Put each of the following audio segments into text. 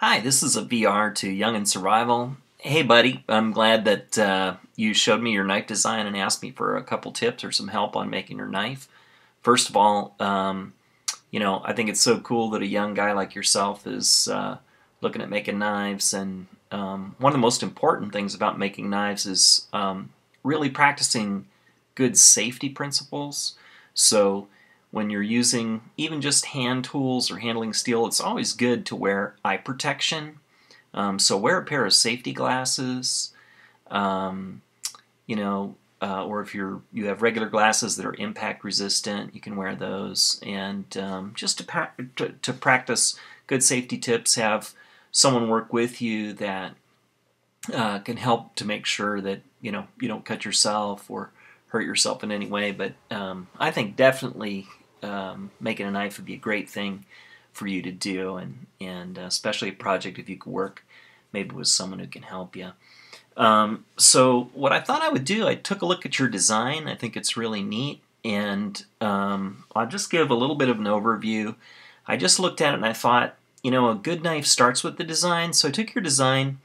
Hi, this is a VR to Young in Survival. Hey, buddy, I'm glad that you showed me your knife design and asked me for a couple tips or some help on making your knife. First of all, I think it's so cool that a young guy like yourself is looking at making knives. And one of the most important things about making knives is really practicing good safety principles. So when you're using even just hand tools or handling steel, it's always good to wear eye protection. So wear a pair of safety glasses, um, or if you have regular glasses that are impact resistant, you can wear those. And just to practice good safety tips, have someone work with you that can help to make sure that you don't cut yourself or hurt yourself in any way. But I think definitely making a knife would be a great thing for you to do, and especially a project if you could work maybe with someone who can help you. So what I thought I would do, I took a look at your design. I think it's really neat, and I'll just give a little bit of an overview. I just looked at it and I thought, a good knife starts with the design. So I took your design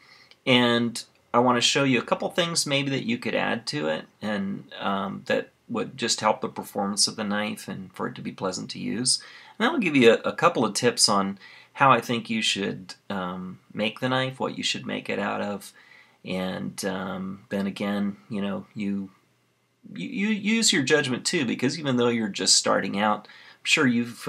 and I want to show you a couple things maybe that you could add to it, and that would just help the performance of the knife and for it to be pleasant to use. And I'll give you a couple of tips on how I think you should make the knife, what you should make it out of, and then again, you use your judgment too, because even though you're just starting out, I'm sure you've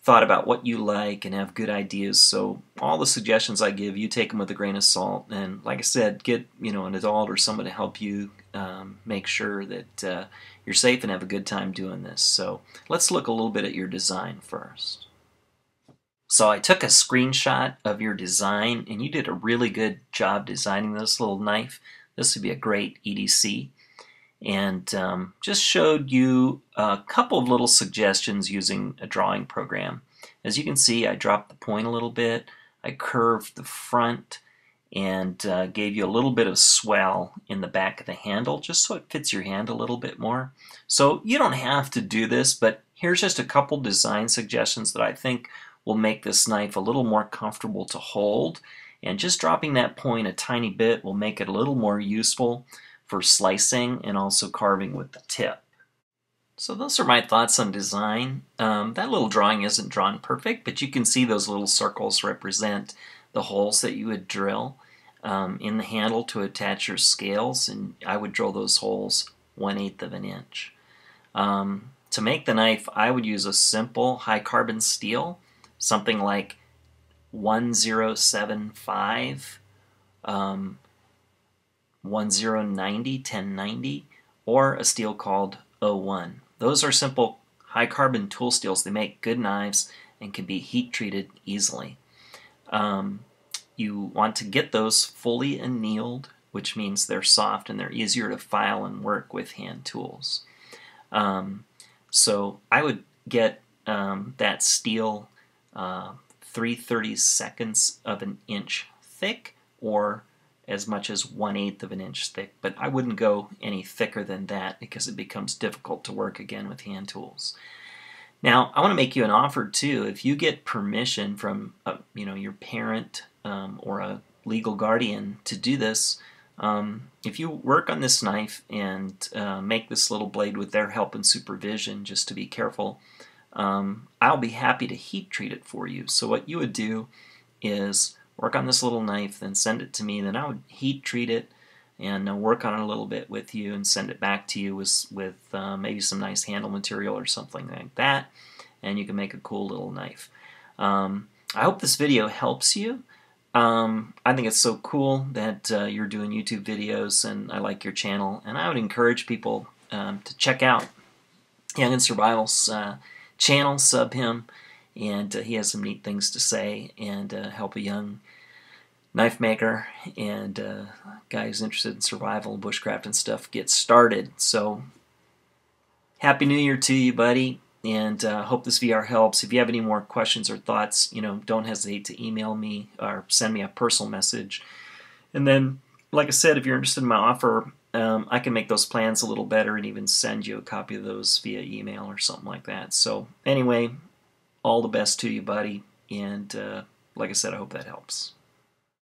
thought about what you like and have good ideas. So all the suggestions I give, you take them with a grain of salt. And like I said, get an adult or someone to help you make sure that you're safe and have a good time doing this. So let's look a little bit at your design first. So I took a screenshot of your design, and you did a really good job designing this little knife. This would be a great EDC. And just showed you a couple of little suggestions using a drawing program. As you can see, I dropped the point a little bit, I curved the front, and gave you a little bit of swell in the back of the handle, just so it fits your hand a little bit more. So you don't have to do this, but here's just a couple design suggestions that I think will make this knife a little more comfortable to hold. And just dropping that point a tiny bit will make it a little more useful for slicing and also carving with the tip. So those are my thoughts on design. That little drawing isn't drawn perfect, but you can see those little circles represent the holes that you would drill in the handle to attach your scales, and I would drill those holes 1/8 of an inch. To make the knife, I would use a simple high carbon steel, something like 1075, 1090, 1090, or a steel called 01. Those are simple high carbon tool steels. They make good knives and can be heat treated easily. You want to get those fully annealed, which means they're soft and they're easier to file and work with hand tools. So I would get that steel 3/32 of an inch thick, or as much as 1/8 of an inch thick, but I wouldn't go any thicker than that because it becomes difficult to work again with hand tools. Now, I want to make you an offer too. If you get permission from your parent or a legal guardian to do this, if you work on this knife and make this little blade with their help and supervision, just to be careful, I'll be happy to heat treat it for you. So what you would do is work on this little knife, then send it to me, then I would heat treat it and work on it a little bit with you and send it back to you with maybe some nice handle material or something like that, and you can make a cool little knife. I hope this video helps you. I think it's so cool that you're doing YouTube videos, and I like your channel, and I would encourage people to check out Young in Survival's channel, sub him, and he has some neat things to say, and help a young knife maker and guy who's interested in survival and bushcraft and stuff get started. So Happy New Year to you, buddy, and hope this VR helps. If you have any more questions or thoughts, don't hesitate to email me or send me a personal message. And then, like I said, if you're interested in my offer, I can make those plans a little better and even send you a copy of those via email or something like that. So anyway, all the best to you, buddy, and like I said, I hope that helps.